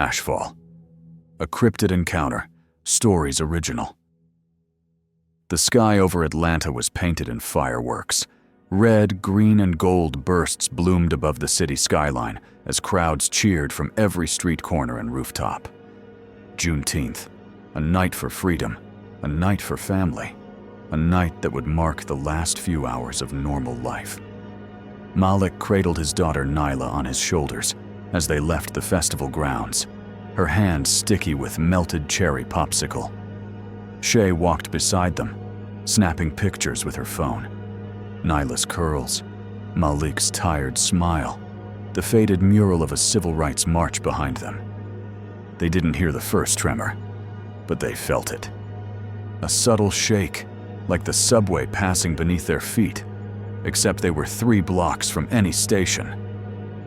Ashfall. A Cryptid encounter. Stories original. The sky over Atlanta was painted in fireworks. Red, green, and gold bursts bloomed above the city skyline as crowds cheered from every street corner and rooftop. Juneteenth, a night for freedom, a night for family, a night that would mark the last few hours of normal life. Malik cradled his daughter Nyla on his shoulders as they left the festival grounds, her hand sticky with melted cherry popsicle. Shay walked beside them, snapping pictures with her phone. Nyla's curls, Malik's tired smile, the faded mural of a civil rights march behind them. They didn't hear the first tremor, but they felt it. A subtle shake, like the subway passing beneath their feet, except they were 3 blocks from any station.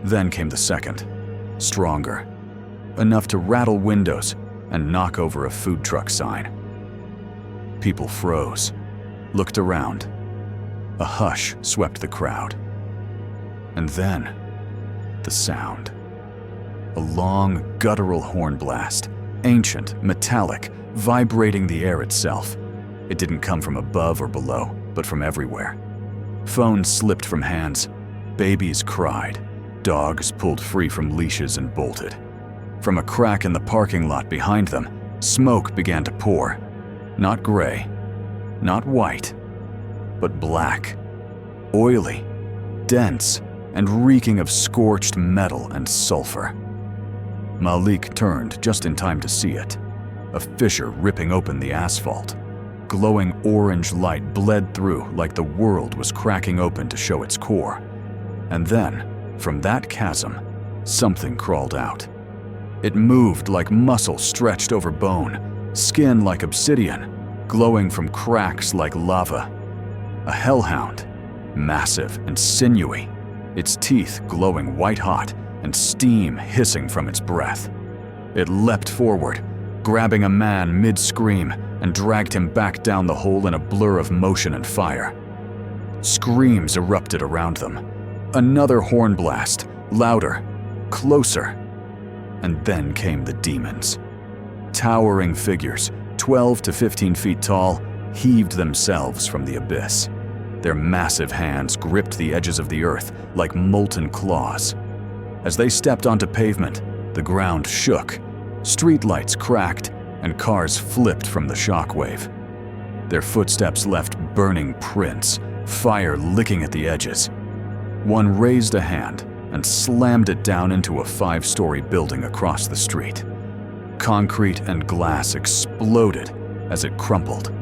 Then came the second, stronger, enough to rattle windows and knock over a food truck sign. People froze, looked around. A hush swept the crowd. And then, the sound. A long, guttural horn blast, ancient, metallic, vibrating the air itself. It didn't come from above or below, but from everywhere. Phones slipped from hands. Babies cried. Dogs pulled free from leashes and bolted. From a crack in the parking lot behind them, smoke began to pour. Not gray, not white, but black, oily, dense, and reeking of scorched metal and sulfur. Malik turned just in time to see it. A fissure ripping open the asphalt. Glowing orange light bled through like the world was cracking open to show its core. And then, from that chasm, something crawled out. It moved like muscle stretched over bone, skin like obsidian, glowing from cracks like lava. A hellhound, massive and sinewy, its teeth glowing white-hot and steam hissing from its breath. It leapt forward, grabbing a man mid-scream and dragged him back down the hole in a blur of motion and fire. Screams erupted around them. Another horn blast, louder, closer. And then came the demons. Towering figures, 12 to 15 feet tall, heaved themselves from the abyss. Their massive hands gripped the edges of the earth like molten claws. As they stepped onto pavement, the ground shook, streetlights cracked, and cars flipped from the shockwave. Their footsteps left burning prints, fire licking at the edges. One raised a hand and slammed it down into a 5-story building across the street. Concrete and glass exploded as it crumpled,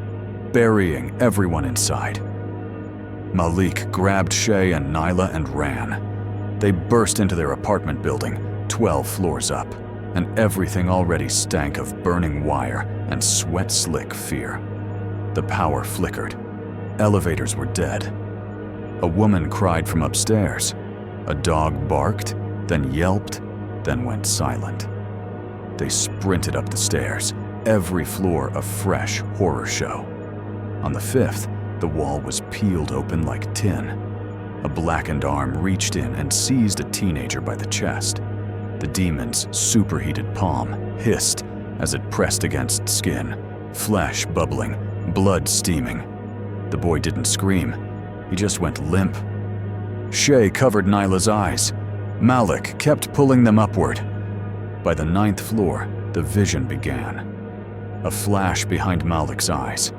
burying everyone inside. Malik grabbed Shay and Nyla and ran. They burst into their apartment building, 12 floors up, and everything already stank of burning wire and sweat-slick fear. The power flickered. Elevators were dead. A woman cried from upstairs. A dog barked, then yelped, then went silent. They sprinted up the stairs, every floor a fresh horror show. On the 5th, the wall was peeled open like tin. A blackened arm reached in and seized a teenager by the chest. The demon's superheated palm hissed as it pressed against skin, flesh bubbling, blood steaming. The boy didn't scream. He just went limp. Shay covered Nyla's eyes. Malik kept pulling them upward. By the 9th floor, the vision began. A flash behind Malik's eyes,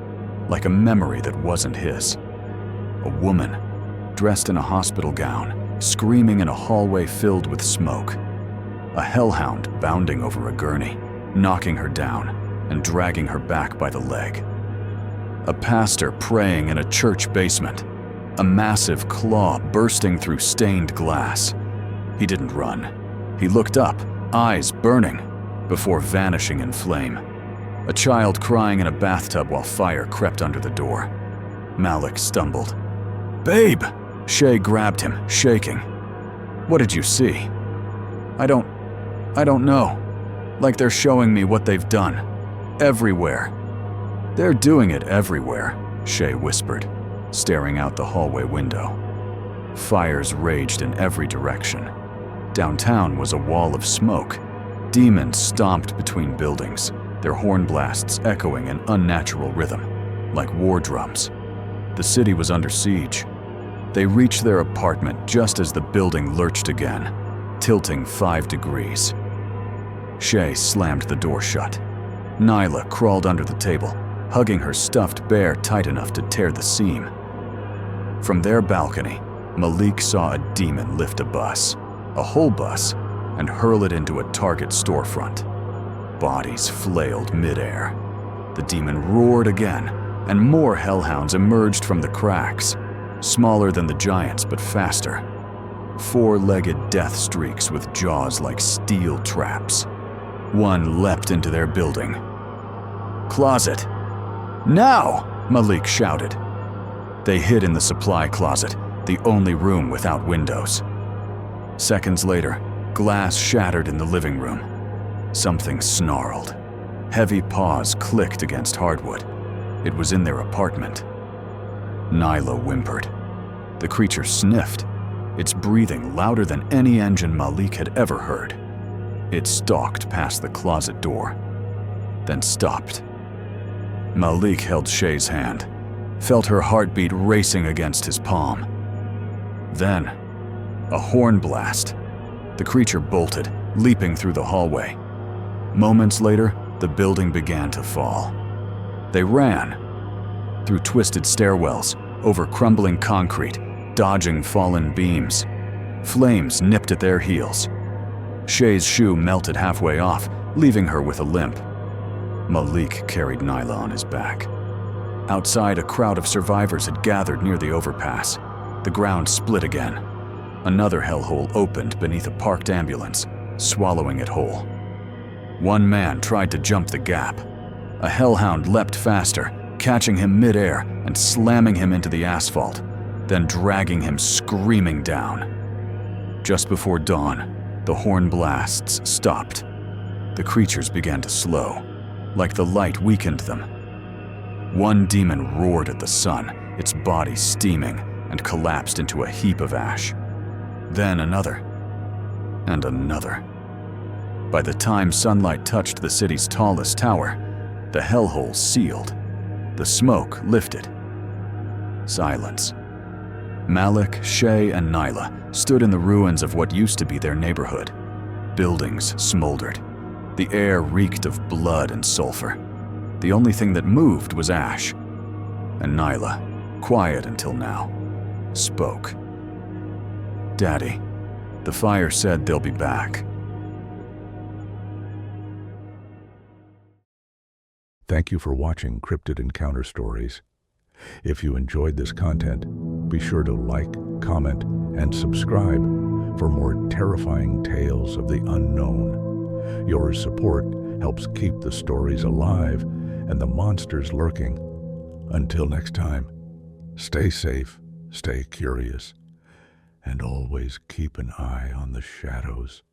like a memory that wasn't his. A woman, dressed in a hospital gown, screaming in a hallway filled with smoke. A hellhound bounding over a gurney, knocking her down and dragging her back by the leg. A pastor praying in a church basement, a massive claw bursting through stained glass. He didn't run. He looked up, eyes burning, before vanishing in flame. A child crying in a bathtub while fire crept under the door. Malik stumbled. "Babe!" Shay grabbed him, shaking. "What did you see?" I don't know. Like they're showing me what they've done. Everywhere." "They're doing it everywhere," Shay whispered, staring out the hallway window. Fires raged in every direction. Downtown was a wall of smoke. Demons stomped between buildings, their horn blasts echoing an unnatural rhythm, like war drums. The city was under siege. They reached their apartment just as the building lurched again, tilting 5 degrees. Shay slammed the door shut. Nyla crawled under the table, hugging her stuffed bear tight enough to tear the seam. From their balcony, Malik saw a demon lift a bus, a whole bus, and hurl it into a Target storefront. Bodies flailed midair. The demon roared again, and more hellhounds emerged from the cracks, smaller than the giants but faster. 4-legged death streaks with jaws like steel traps. One leapt into their building. "Closet! Now!" Malik shouted. They hid in the supply closet, the only room without windows. Seconds later, glass shattered in the living room. Something snarled. Heavy paws clicked against hardwood. It was in their apartment. Nyla whimpered. The creature sniffed, its breathing louder than any engine Malik had ever heard. It stalked past the closet door, then stopped. Malik held Shay's hand, felt her heartbeat racing against his palm. Then, a horn blast. The creature bolted, leaping through the hallway. Moments later, the building began to fall. They ran, through twisted stairwells, over crumbling concrete, dodging fallen beams. Flames nipped at their heels. Shay's shoe melted halfway off, leaving her with a limp. Malik carried Nyla on his back. Outside, a crowd of survivors had gathered near the overpass. The ground split again. Another hellhole opened beneath a parked ambulance, swallowing it whole. One man tried to jump the gap. A hellhound leapt faster, catching him midair and slamming him into the asphalt, then dragging him screaming down. Just before dawn, the horn blasts stopped. The creatures began to slow, like the light weakened them. One demon roared at the sun, its body steaming, and collapsed into a heap of ash. Then another, and another. By the time sunlight touched the city's tallest tower, the hellhole sealed. The smoke lifted. Silence. Malik, Shay, and Nyla stood in the ruins of what used to be their neighborhood. Buildings smoldered. The air reeked of blood and sulfur. The only thing that moved was ash. And Nyla, quiet until now, spoke. "Daddy, the fire said they'll be back." Thank you for watching Cryptid Encounter Stories. If you enjoyed this content, be sure to like, comment, and subscribe for more terrifying tales of the unknown. Your support helps keep the stories alive and the monsters lurking. Until next time, stay safe, stay curious, and always keep an eye on the shadows.